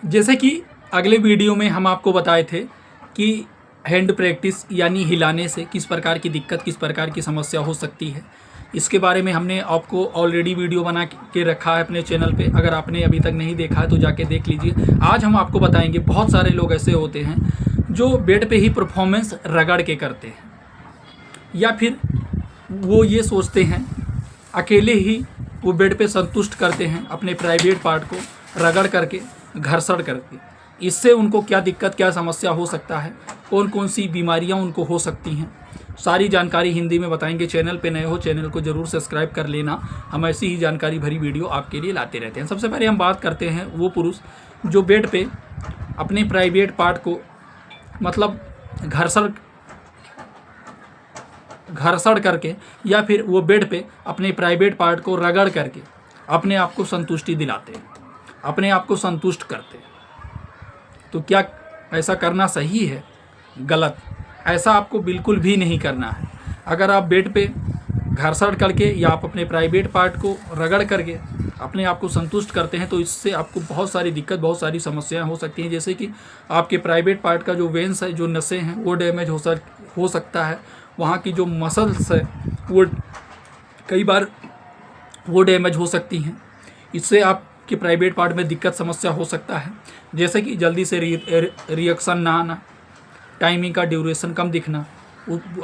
जैसे कि अगले वीडियो में हम आपको बताए थे कि हैंड प्रैक्टिस यानी हिलाने से किस प्रकार की दिक्कत, किस प्रकार की समस्या हो सकती है, इसके बारे में हमने आपको ऑलरेडी वीडियो बना के रखा है अपने चैनल पे। अगर आपने अभी तक नहीं देखा है तो जाके देख लीजिए। आज हम आपको बताएंगे, बहुत सारे लोग ऐसे होते हैं जो बेड पे ही परफॉर्मेंस रगड़ के करते हैं, या फिर वो ये सोचते हैं अकेले ही वो बेड पे संतुष्ट करते हैं अपने प्राइवेट पार्ट को रगड़ करके, घर्षण करके। इससे उनको क्या दिक्कत, क्या समस्या हो सकता है, कौन कौन सी बीमारियां उनको हो सकती हैं, सारी जानकारी हिंदी में बताएंगे। चैनल पे नए हो, चैनल को ज़रूर सब्सक्राइब कर लेना। हम ऐसी ही जानकारी भरी वीडियो आपके लिए लाते रहते हैं। सबसे पहले हम बात करते हैं वो पुरुष जो बेड पे अपने प्राइवेट पार्ट को मतलब घर्षण करके या फिर वो बेड पे अपने प्राइवेट पार्ट को रगड़ करके अपने आप को संतुष्टि दिलाते हैं, अपने आप को संतुष्ट करते हैं। तो क्या ऐसा करना सही है? गलत। ऐसा आपको बिल्कुल भी नहीं करना है। अगर आप बेड पे घर्षण करके या आप अपने प्राइवेट पार्ट को रगड़ करके अपने आप को संतुष्ट करते हैं तो इससे आपको बहुत सारी दिक्कत, बहुत सारी समस्याएं हो सकती हैं। जैसे कि आपके प्राइवेट पार्ट का जो वेंस है, जो नसें हैं, वो डैमेज हो सकता है। वहाँ की जो मसल्स है वो कई बार वो डैमेज हो सकती हैं। इससे आपके प्राइवेट पार्ट में दिक्कत, समस्या हो सकता है। जैसे कि जल्दी से रिएक्शन ना आना, टाइमिंग का ड्यूरेशन कम दिखना,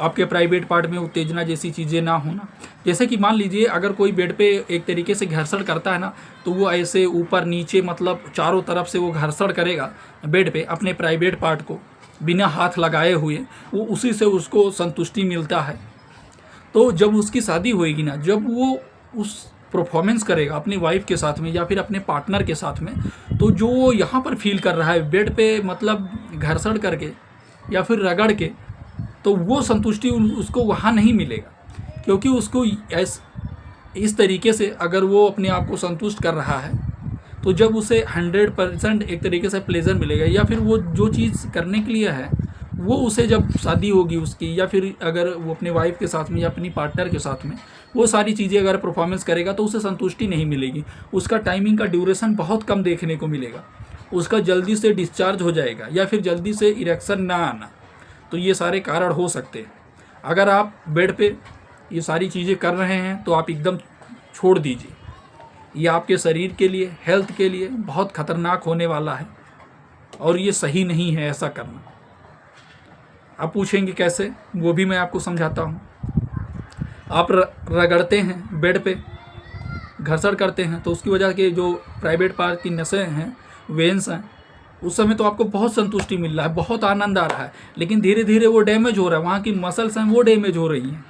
आपके प्राइवेट पार्ट में उत्तेजना जैसी चीज़ें ना होना। जैसे कि मान लीजिए अगर कोई बेड पे एक तरीके से घर्षण करता है ना, तो वो ऐसे ऊपर नीचे मतलब चारों तरफ से वो घर्षण करेगा बेड पे अपने प्राइवेट पार्ट को बिना हाथ लगाए हुए, वो उसी से उसको संतुष्टि मिलता है। तो जब उसकी शादी होएगी ना, जब वो उस परफॉर्मेंस करेगा अपनी वाइफ के साथ में या फिर अपने पार्टनर के साथ में, तो जो वो यहाँ पर फील कर रहा है बेड पे मतलब घर्षण करके या फिर रगड़ के, तो वो संतुष्टि उसको वहाँ नहीं मिलेगा। क्योंकि उसको इस तरीके से अगर वो अपने आप को संतुष्ट कर रहा है तो जब उसे 100% एक तरीके से प्लेजर मिलेगा, या फिर वो जो चीज़ करने के लिए है वो उसे जब शादी होगी उसकी, या फिर अगर वो अपने वाइफ के साथ में या अपनी पार्टनर के साथ में वो सारी चीज़ें अगर परफॉर्मेंस करेगा तो उसे संतुष्टि नहीं मिलेगी। उसका टाइमिंग का ड्यूरेशन बहुत कम देखने को मिलेगा, उसका जल्दी से डिस्चार्ज हो जाएगा या फिर जल्दी से इरेक्शन ना आना। तो ये सारे कारण हो सकते हैं। अगर आप बेड पे ये सारी चीज़ें कर रहे हैं तो आप एकदम छोड़ दीजिए। ये आपके शरीर के लिए, हेल्थ के लिए बहुत खतरनाक होने वाला है और ये सही नहीं है ऐसा करना। आप पूछेंगे कैसे, वो भी मैं आपको समझाता हूँ। आप रगड़ते हैं बेड पे, घर्षण करते हैं, तो उसकी वजह के जो प्राइवेट पार्ट की नसें हैं, वेन्स हैं, उस समय तो आपको बहुत संतुष्टि मिल रहा है, बहुत आनंद आ रहा है। लेकिन धीरे धीरे वो डैमेज हो रहा है, वहाँ की मसल्स हैं वो डैमेज हो रही हैं।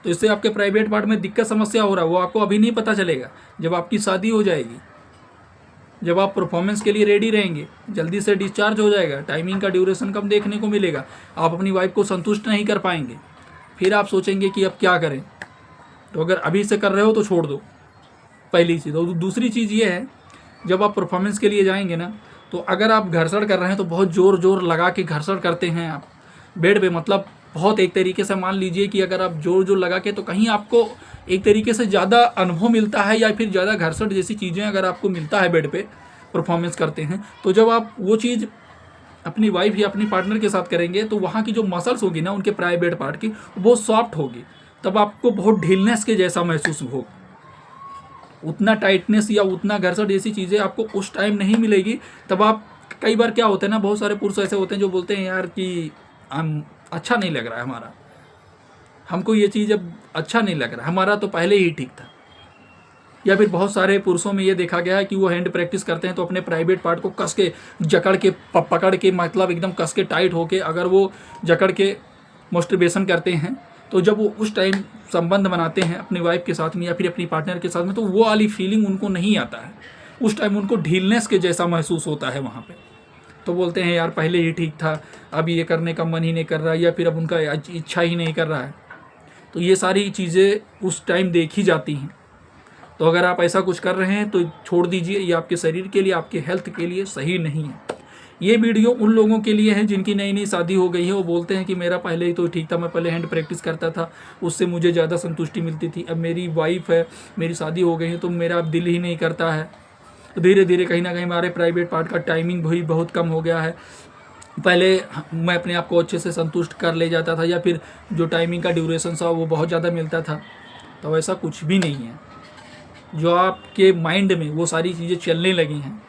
तो इससे आपके प्राइवेट पार्ट में दिक्कत, समस्या हो रहा है। वो आपको अभी नहीं पता चलेगा, जब आपकी शादी हो जाएगी, जब आप परफॉर्मेंस के लिए रेडी रहेंगे, जल्दी से डिस्चार्ज हो जाएगा, टाइमिंग का ड्यूरेशन कम देखने को मिलेगा, आप अपनी वाइफ को संतुष्ट नहीं कर पाएंगे। फिर आप सोचेंगे कि अब क्या करें। तो अगर अभी से कर रहे हो तो छोड़ दो, पहली चीज़। और दूसरी चीज़ ये है, जब आप परफॉर्मेंस के लिए जाएंगे ना, तो अगर आप घर्षण कर रहे हैं तो बहुत ज़ोर लगा के घर्षण करते हैं आप बेड पे, मतलब बहुत एक तरीके से मान लीजिए कि अगर आप जोर लगा के, तो कहीं आपको एक तरीके से ज़्यादा अनुभव मिलता है या फिर ज़्यादा घर्षण जैसी चीज़ें अगर आपको मिलता है बेड पे परफॉर्मेंस करते हैं, तो जब आप वो चीज़ अपनी वाइफ या अपनी पार्टनर के साथ करेंगे तो वहाँ की जो मसल्स होगी ना उनके प्राइवेट पार्ट की, वो बहुत सॉफ्ट होगी। तब आपको बहुत ढीलनेस के जैसा महसूस होगा, उतना टाइटनेस या उतना घर्षण जैसी चीज़ें आपको उस टाइम नहीं मिलेगी। तब आप, कई बार क्या होता है ना, बहुत सारे पुरुष ऐसे होते हैं जो बोलते हैं यार कि हम अच्छा नहीं लग रहा है हमारा, हमको ये चीज़ अब अच्छा नहीं लग रहा, हमारा तो पहले ही ठीक था। या फिर बहुत सारे पुरुषों में ये देखा गया है कि वो हैंड प्रैक्टिस करते हैं तो अपने प्राइवेट पार्ट को कस के, जकड़ के, पकड़ के, मतलब एकदम कस के टाइट होके अगर वो जकड़ के मास्टरबेशन करते हैं, तो जब वो उस टाइम संबंध बनाते हैं अपनी वाइफ के साथ में या फिर अपनी पार्टनर के साथ में, तो वो वाली फीलिंग उनको नहीं आता है। उस टाइम उनको ढीलनेस के जैसा महसूस होता है वहाँ पे। तो बोलते हैं यार पहले ही ठीक था, अब ये करने का मन ही नहीं कर रहा, या फिर अब उनका इच्छा ही नहीं कर रहा है। तो ये सारी चीज़ें उस टाइम देखी जाती हैं। तो अगर आप ऐसा कुछ कर रहे हैं तो छोड़ दीजिए, ये आपके शरीर के लिए, आपके हेल्थ के लिए सही नहीं है। ये वीडियो उन लोगों के लिए है जिनकी नई नई शादी हो गई है। वो बोलते हैं कि मेरा पहले ही तो ठीक था, मैं पहले हैंड प्रैक्टिस करता था, उससे मुझे ज़्यादा संतुष्टि मिलती थी। अब मेरी वाइफ है, मेरी शादी हो गई है, तो मेरा अब दिल ही नहीं करता है, धीरे धीरे कहीं ना कहीं हमारे प्राइवेट पार्ट का टाइमिंग भी बहुत कम हो गया है। पहले मैं अपने आप को अच्छे से संतुष्ट कर ले जाता था, या फिर जो टाइमिंग का ड्यूरेशन था वो बहुत ज़्यादा मिलता था। तो ऐसा कुछ भी नहीं है। जो आपके माइंड में वो सारी चीज़ें चलने लगी हैं,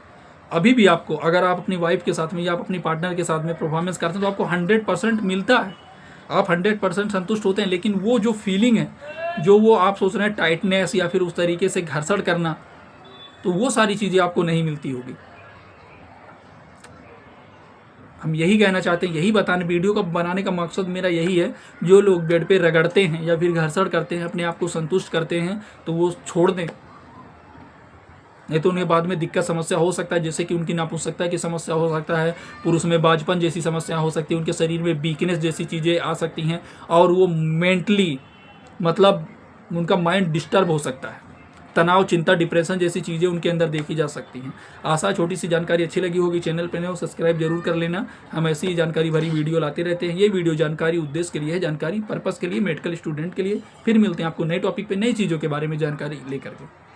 अभी भी आपको, अगर आप अपनी वाइफ के साथ में या आप अपनी पार्टनर के साथ में परफॉर्मेंस करते हैं तो आपको 100% मिलता है, आप 100% संतुष्ट होते हैं। लेकिन वो जो फीलिंग है, जो वो आप सोच रहे हैं टाइटनेस या फिर उस तरीके से घर्षण करना, तो वो सारी चीज़ें आपको नहीं मिलती होगी। हम यही कहना चाहते हैं, यही बताने, वीडियो का बनाने का मकसद मेरा यही है। जो लोग बेड पे रगड़ते हैं या फिर घर्षण करते हैं, अपने आप को संतुष्ट करते हैं, तो वो छोड़ दें, नहीं तो उन्हें बाद में दिक्कत समस्या हो सकता है, जैसे कि उनकी नापुंसकता की समस्या हो सकता है, पुरुष में बाजपन जैसी समस्या हो सकती है, उनके शरीर में वीकनेस जैसी चीज़ें आ सकती हैं, और वो मेंटली, मतलब उनका माइंड डिस्टर्ब हो सकता है। तनाव, चिंता, डिप्रेशन जैसी चीज़ें उनके अंदर देखी जा सकती हैं। आशा छोटी सी जानकारी अच्छी लगी होगी। चैनल पर नए हो सब्सक्राइब जरूर कर लेना। हम ऐसी ही जानकारी भरी वीडियो लाते रहते हैं। ये वीडियो जानकारी उद्देश्य के लिए है, जानकारी पर्पस के लिए, मेडिकल स्टूडेंट के लिए। फिर मिलते हैं आपको नए टॉपिक पे, नई चीज़ों के बारे में जानकारी लेकर के।